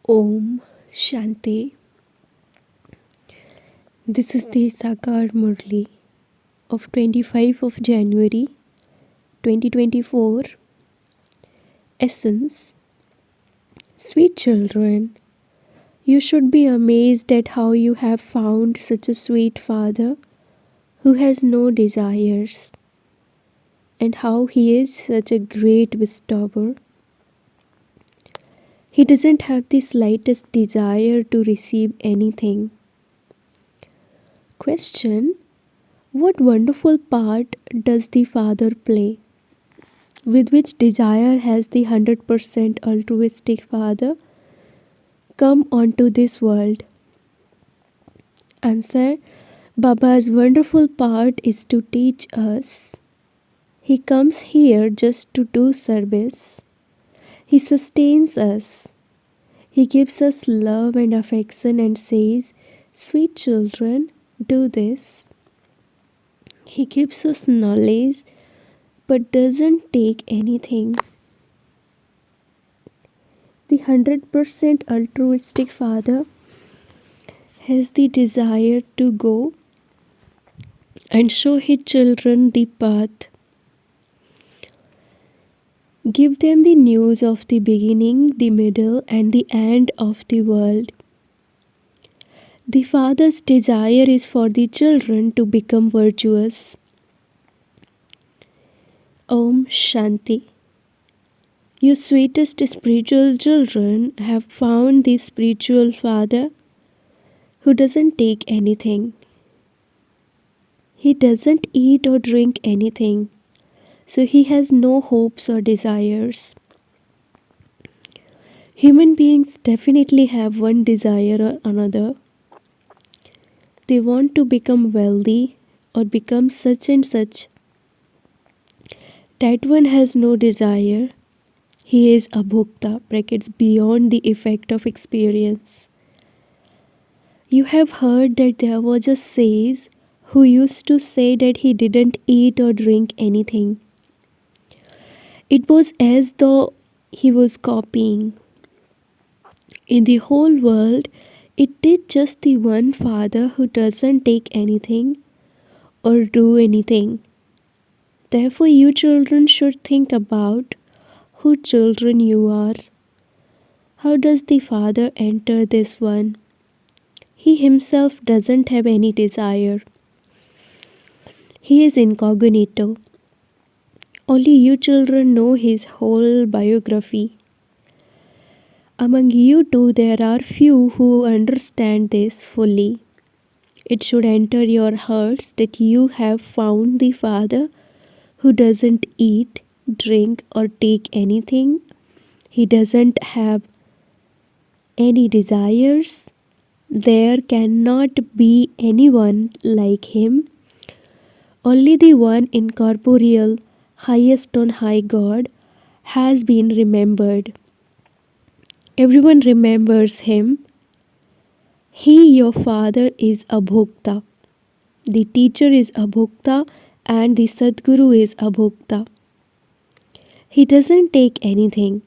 Om Shanti. This is the Sakar Murli of 25 of January 2024. Essence. Sweet children, you should be amazed at how you have found such a sweet father who has no desires, and how he is such a great bestower. He doesn't have the slightest desire to receive anything. Question: what wonderful part does the Father play? With which desire has the 100% altruistic Father come onto this world? Answer: Baba's wonderful part is to teach us. He comes here just to do service. He sustains us. He gives us love and affection and says, "Sweet children, do this." He gives us knowledge but doesn't take anything. The 100% altruistic Father has the desire to go and show his children the path. Give them the news of the beginning, the middle, and the end of the world. The Father's desire is for the children to become virtuous. Om Shanti. You sweetest spiritual children have found the spiritual Father who doesn't take anything. He doesn't eat or drink anything, so he has no hopes or desires. Human beings definitely have one desire or another. They want to become wealthy or become such and such. That one has no desire. He is abhokta, brackets beyond the effect of experience. You have heard that there was a sage who used to say that he didn't eat or drink anything. It was as though he was copying. In the whole world, it is just the one Father who doesn't take anything or do anything. Therefore, you children should think about who children you are. How does the Father enter this one? He himself doesn't have any desire. He is incognito. Only you children know his whole biography. Among you two, there are few who understand this fully. It should enter your hearts that you have found the Father who doesn't eat, drink, or take anything. He doesn't have any desires. There cannot be anyone like him. Only the one incorporeal, highest on high God has been remembered. Everyone remembers him. He, your Father, is Abhokta. The teacher is Abhokta and the Sadguru is Abhokta. He doesn't take anything.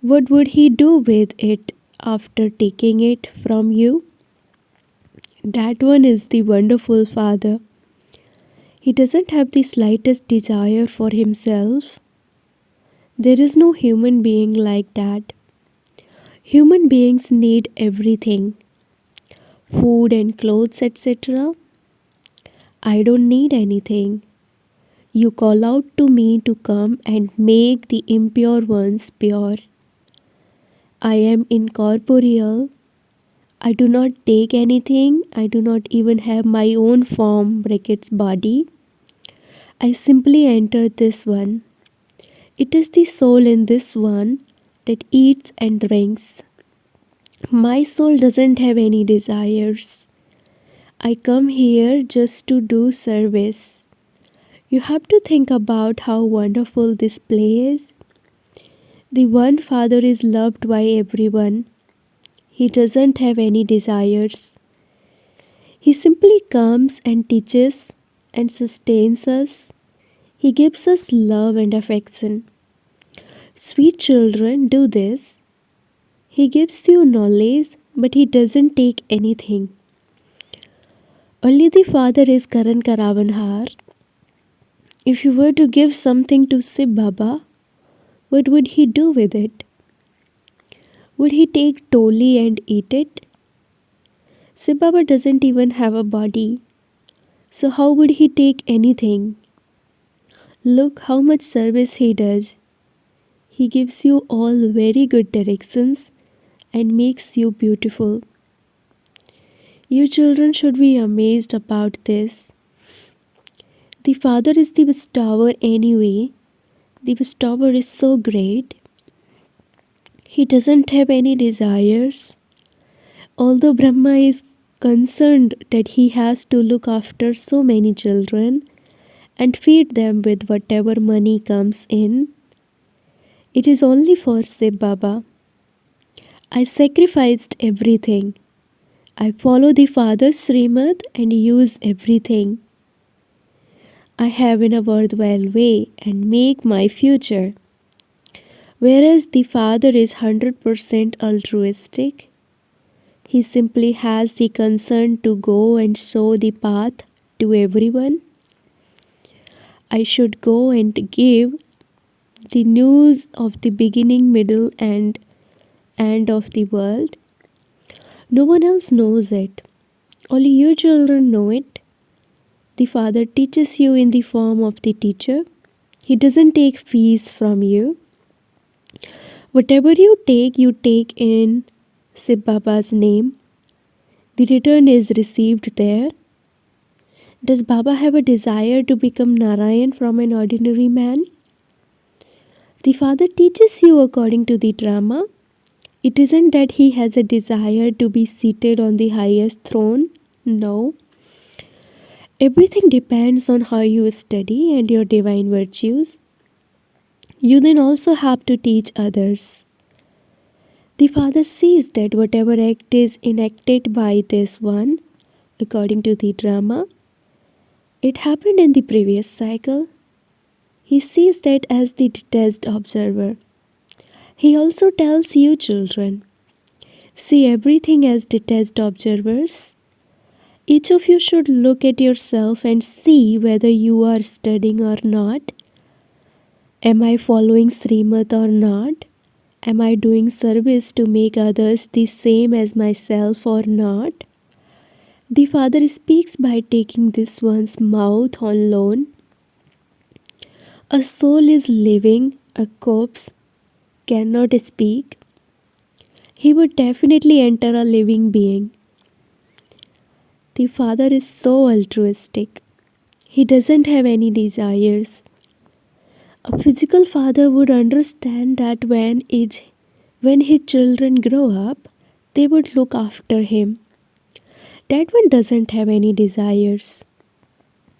What would he do with it after taking it from you? That one is the wonderful Father. He doesn't have the slightest desire for himself. There is no human being like that. Human beings need everything, food and clothes, etc. I don't need anything. You call out to me to come and make the impure ones pure. I am incorporeal. I do not take anything. I do not even have my own form, brackets body. I simply enter this one. It is the soul in this one that eats and drinks. My soul doesn't have any desires. I come here just to do service. You have to think about how wonderful this play is. The one Father is loved by everyone. He doesn't have any desires. He simply comes and teaches and sustains us. He gives us love and affection. Sweet children, do this. He gives you knowledge, but he doesn't take anything. Only the Father is Karan Karavanhar. If you were to give something to Sib Baba, what would he do with it? Would he take toli and eat it? Sib Baba doesn't even have a body, so how would he take anything? Look how much service he does. He gives you all very good directions and makes you beautiful. You children should be amazed about this. The Father is the bestower anyway. The bestower is so great. He doesn't have any desires. Although Brahma is concerned that he has to look after so many children and feed them with whatever money comes in, it is only for Sib Baba. I sacrificed everything. I follow the Father's Srimad and use everything I have in a worthwhile way and make my future. Whereas the Father is 100% altruistic, he simply has the concern to go and show the path to everyone. I should go and give the news of the beginning, middle, and end of the world. No one else knows it. Only you children know it. The Father teaches you in the form of the teacher. He doesn't take fees from you. Whatever you take in Sib Baba's name. The return is received there. Does Baba have a desire to become Narayan from an ordinary man? The Father teaches you according to the drama. It isn't that he has a desire to be seated on the highest throne. No. Everything depends on how you study and your divine virtues. You then also have to teach others. The Father sees that whatever act is enacted by this one, according to the drama, it happened in the previous cycle. He sees that as the detached observer. He also tells you children, see everything as detached observers. Each of you should look at yourself and see whether you are studying or not. Am I following Srimad or not? Am I doing service to make others the same as myself or not? The Father speaks by taking this one's mouth on loan. A soul is living, a corpse cannot speak. He would definitely enter a living being. The Father is so altruistic. He doesn't have any desires. A physical father would understand that when his children grow up, they would look after him. That one doesn't have any desires.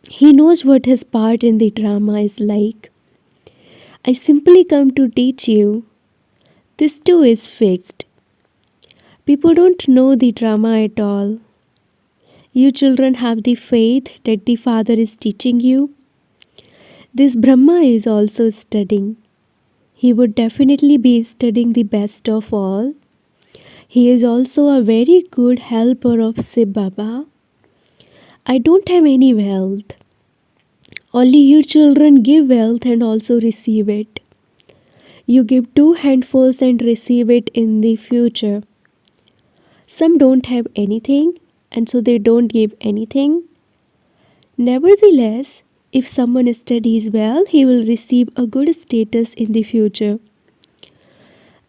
He knows what his part in the drama is like. I simply come to teach you. This too is fixed. People don't know the drama at all. You children have the faith that the Father is teaching you. This Brahma is also studying. He would definitely be studying the best of all. He is also a very good helper of Sib Baba. I don't have any wealth. Only you children give wealth and also receive it. You give 2 handfuls and receive it in the future. Some don't have anything and so they don't give anything. Nevertheless, if someone studies well, he will receive a good status in the future.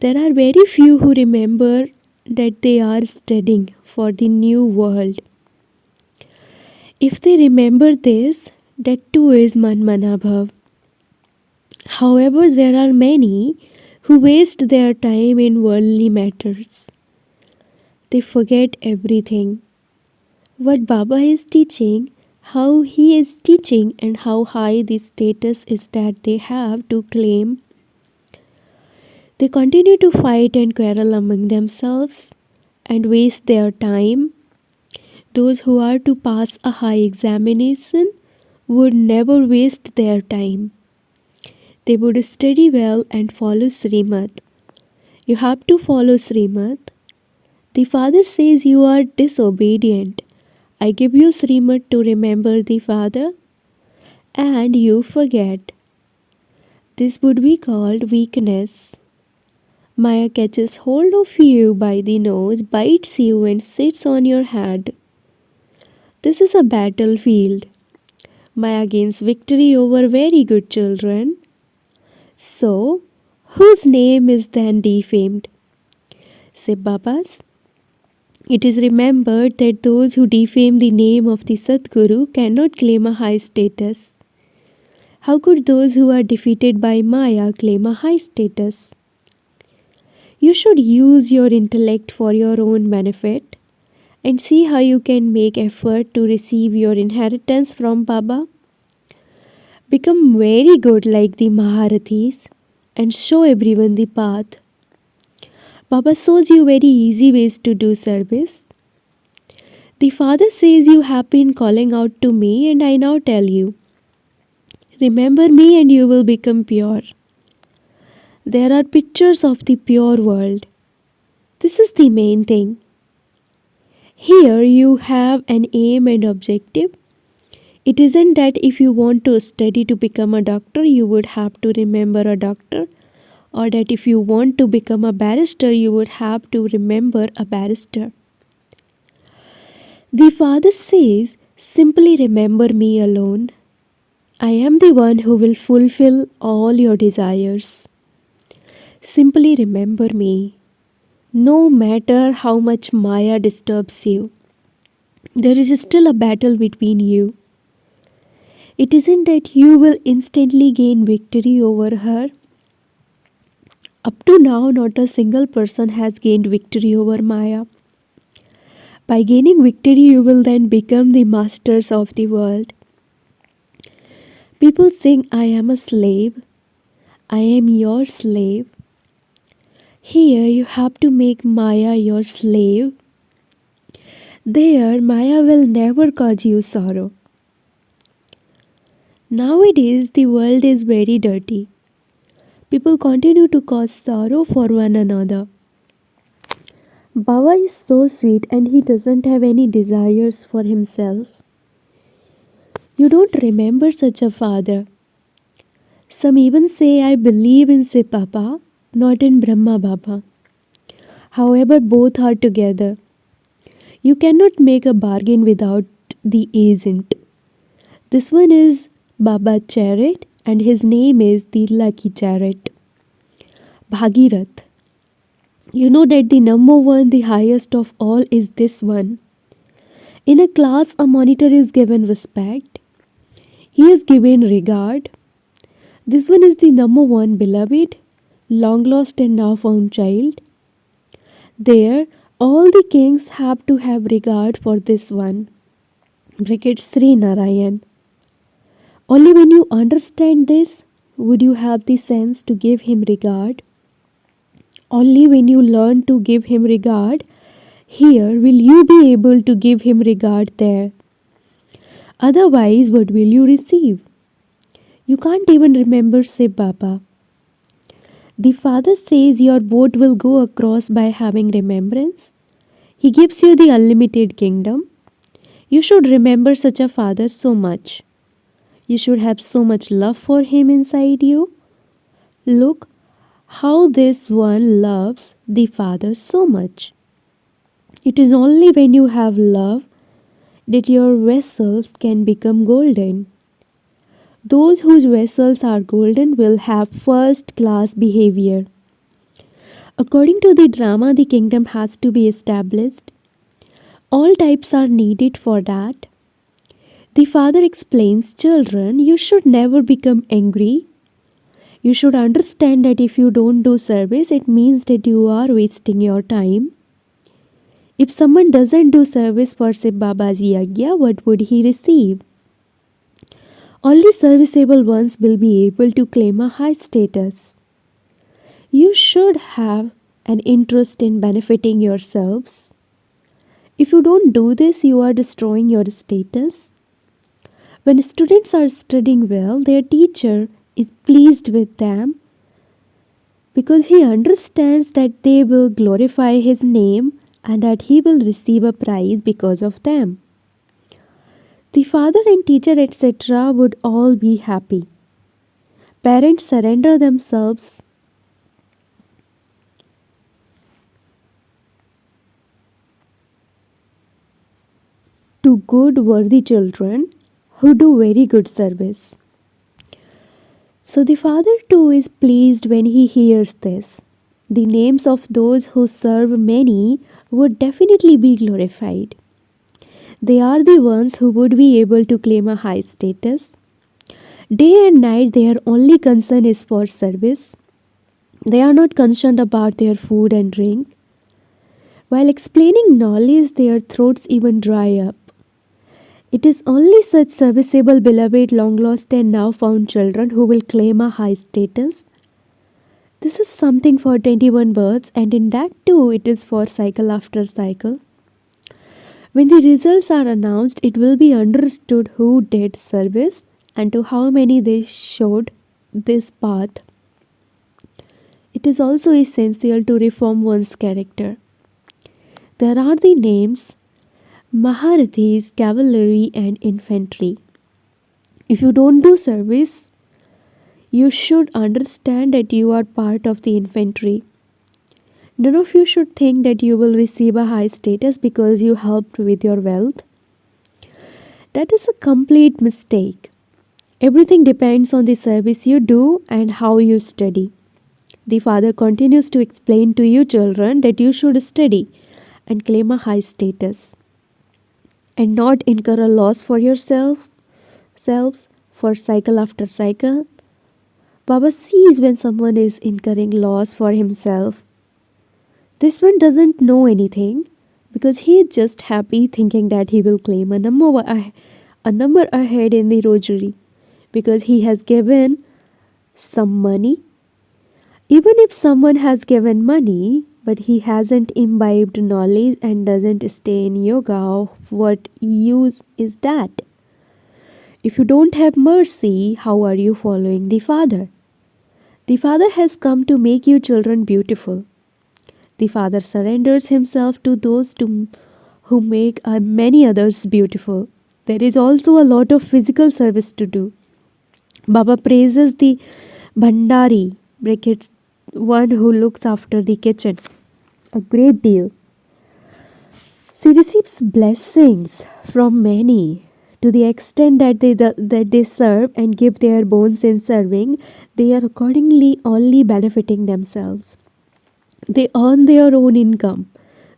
There are very few who remember that they are studying for the new world. If they remember this, that too is Manmanabhav. However, there are many who waste their time in worldly matters. They forget everything. What Baba is teaching, how he is teaching, and how high the status is that they have to claim. They continue to fight and quarrel among themselves and waste their time. Those who are to pass a high examination would never waste their time. They would study well and follow Srimad. You have to follow Srimad. The father says you are disobedient. I give you Srimad to remember the father, and you forget. This would be called weakness. Maya catches hold of you by the nose, bites you, and sits on your head. This is a battlefield. Maya gains victory over very good children. So, whose name is then defamed? Say Baba's. It is remembered that those who defame the name of the Sadguru cannot claim a high status. How could those who are defeated by Maya claim a high status? You should use your intellect for your own benefit and see how you can make effort to receive your inheritance from Baba. Become very good like the Maharathis and show everyone the path. Baba shows you very easy ways to do service. The Father says you have been calling out to me, and I now tell you, remember me and you will become pure. There are pictures of the pure world. This is the main thing. Here you have an aim and objective. It isn't that if you want to study to become a doctor, you would have to remember a doctor, or that if you want to become a barrister, you would have to remember a barrister. The Father says, simply remember me alone. I am the one who will fulfill all your desires. Simply remember me. No matter how much Maya disturbs you, there is still a battle between you. It isn't that you will instantly gain victory over her. Up to now, not a single person has gained victory over Maya. By gaining victory, you will then become the masters of the world. People sing, I am a slave. I am your slave. Here you have to make Maya your slave. There, Maya will never cause you sorrow. Nowadays, the world is very dirty. People continue to cause sorrow for one another. Baba is so sweet and he doesn't have any desires for himself. You don't remember such a father. Some even say, I believe in Shiv Baba, not in Brahma Baba. However, both are together. You cannot make a bargain without the agent. This one is Baba Chariot and his name is the Lucky Chariot. Bhagirath. You know that the number one, the highest of all, is this one. In a class, a monitor is given respect. He is given regard. This one is the number one beloved, long lost and now found child. There, all the kings have to have regard for this one. Brigade Sri Narayan. Only when you understand this, would you have the sense to give him regard. Only when you learn to give him regard, here will you be able to give him regard there. Otherwise, what will you receive? You can't even remember Shiv Baba. The Father says your boat will go across by having remembrance. He gives you the unlimited kingdom. You should remember such a Father so much. You should have so much love for him inside you. Look how this one loves the Father so much. It is only when you have love that your vessels can become golden. Those whose vessels are golden will have first class behavior. According to the drama, the kingdom has to be established. All types are needed for that. The Father explains, children, you should never become angry. You should understand that if you don't do service, it means that you are wasting your time. If someone doesn't do service for Shiv Baba's yagya, what would he receive? Only serviceable ones will be able to claim a high status. You should have an interest in benefiting yourselves. If you don't do this, you are destroying your status. When students are studying well, their teacher is pleased with them. because he understands that they will glorify his name and that he will receive a prize because of them. The father and teacher, etc., would all be happy. Parents surrender themselves to good, worthy children who do very good service. So the father too is pleased when he hears this. The names of those who serve many would definitely be glorified. They are the ones who would be able to claim a high status. Day and night, their only concern is for service. They are not concerned about their food and drink. While explaining knowledge, their throats even dry up. It is only such serviceable, beloved, long lost, and now found children who will claim a high status. This is something for 21 births, and in that too, it is for cycle after cycle. When the results are announced, it will be understood who did service and to how many they showed this path. It is also essential to reform one's character. There are the names Maharathis, cavalry, and infantry. If you don't do service, you should understand that you are part of the infantry. None of you should think that you will receive a high status because you helped with your wealth. That is a complete mistake. Everything depends on the service you do and how you study. The father continues to explain to you children that you should study and claim a high status and not incur a loss for yourselves for cycle after cycle. Baba sees when someone is incurring loss for himself. This one doesn't know anything because he is just happy thinking that he will claim a number ahead in the rosary because he has given some money. Even if someone has given money but he hasn't imbibed knowledge and doesn't stay in yoga, what use is that? If you don't have mercy, how are you following the Father? The Father has come to make you children beautiful. The Father surrenders himself to those who make many others beautiful. There is also a lot of physical service to do. Baba praises the Bhandari, brackets, one who looks after the kitchen, a great deal. She receives blessings from many to the extent that they serve and give their bones in serving. They are accordingly only benefiting themselves. They earn their own income.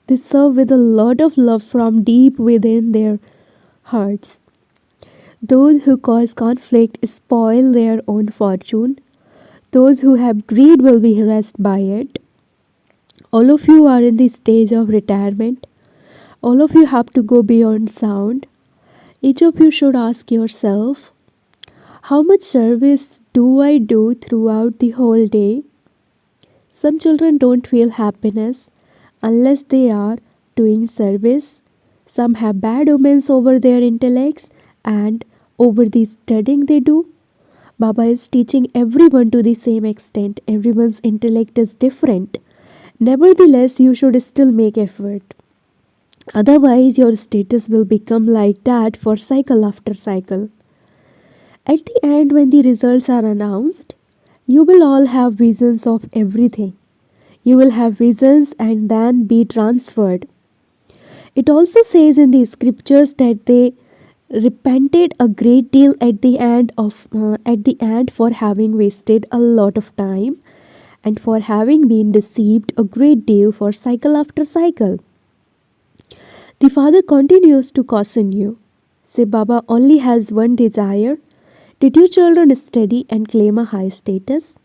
They serve with a lot of love from deep within their hearts. Those who cause conflict spoil their own fortune. Those who have greed will be harassed by it. All of you are in the stage of retirement. All of you have to go beyond sound. Each of you should ask yourself, how much service do I do throughout the whole day? Some children don't feel happiness unless they are doing service. Some have bad omens over their intellects and over the studying they do. Baba is teaching everyone to the same extent. Everyone's intellect is different. Nevertheless, you should still make effort. Otherwise, your status will become like that for cycle after cycle. At the end, when the results are announced, you will all have visions of everything. You will have visions and then be transferred. It also says in the scriptures that they repented a great deal at the end for having wasted a lot of time and for having been deceived a great deal for cycle after cycle. The Father continues to caution you. Say, Baba only has one desire. Did you children study and claim a high status?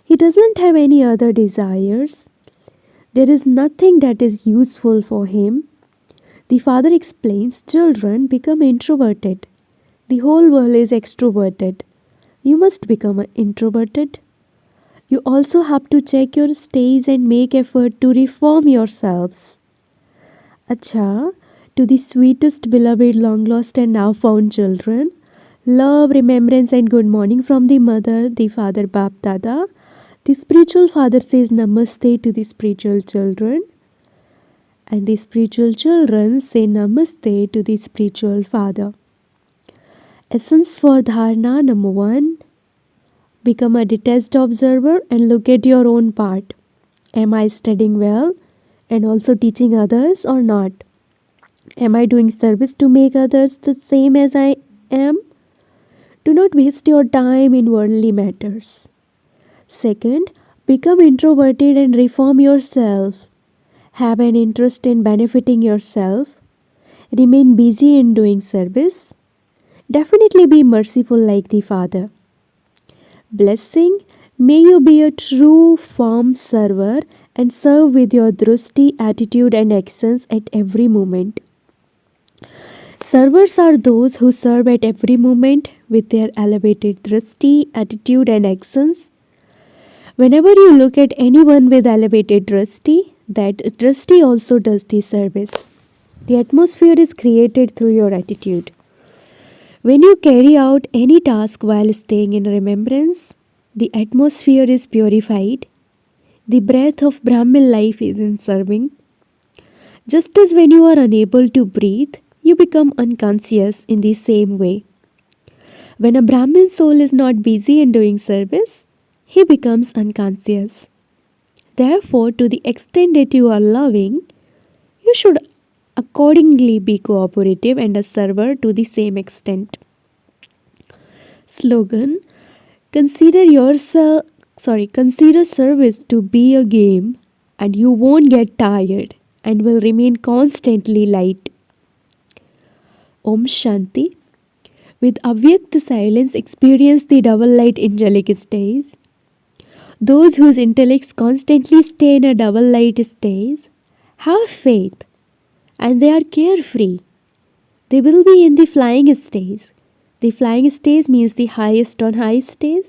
He doesn't have any other desires. There is nothing that is useful for him. The Father explains, children become introverted. The whole world is extroverted. You must become introverted. You also have to check your stage and make effort to reform yourselves. Acha, to the sweetest, beloved, long lost and now found children, love, remembrance and good morning from the mother, the father, Bap Dada. The spiritual father says namaste to the spiritual children, and the spiritual children say namaste to the spiritual father. Essence for dharana number 1: become a detached observer and look at your own part. Am I studying well and also teaching others or not? Am I doing service to make others the same as I am? Do not waste your time in worldly matters. Second, become introverted and reform yourself. Have an interest in benefiting yourself. Remain busy in doing service. Definitely be merciful like the Father. Blessing: may you be a true, firm server and serve with your drusti, attitude, and actions at every moment. Servers are those who serve at every moment with their elevated drusti, attitude, and actions. Whenever you look at anyone with elevated drusti, that drusti also does the service. The atmosphere is created through your attitude. When you carry out any task while staying in remembrance, the atmosphere is purified. The breath of Brahmin life is in serving. Just as when you are unable to breathe, you become unconscious in the same way. When a Brahmin soul is not busy in doing service, he becomes unconscious. Therefore, to the extent that you are loving, you should accordingly be cooperative and a server to the same extent. Slogan: consider service to be a game and you won't get tired and will remain constantly light. Om Shanti. With Avyakt silence experience the double light angelic states. Those whose intellects constantly stay in a double light state have faith and they are carefree. They will be in the flying stage. The flying stage means the highest on high stage.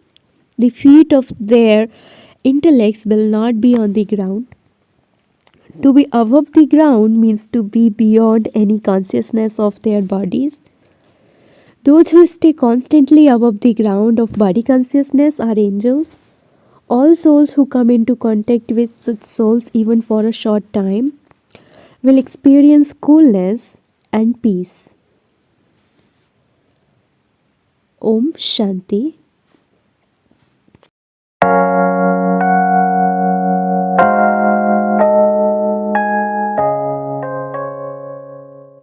The feet of their intellects will not be on the ground. To be above the ground means to be beyond any consciousness of their bodies. Those who stay constantly above the ground of body consciousness are angels. All souls who come into contact with such souls even for a short time will experience coolness and peace. Om Shanti.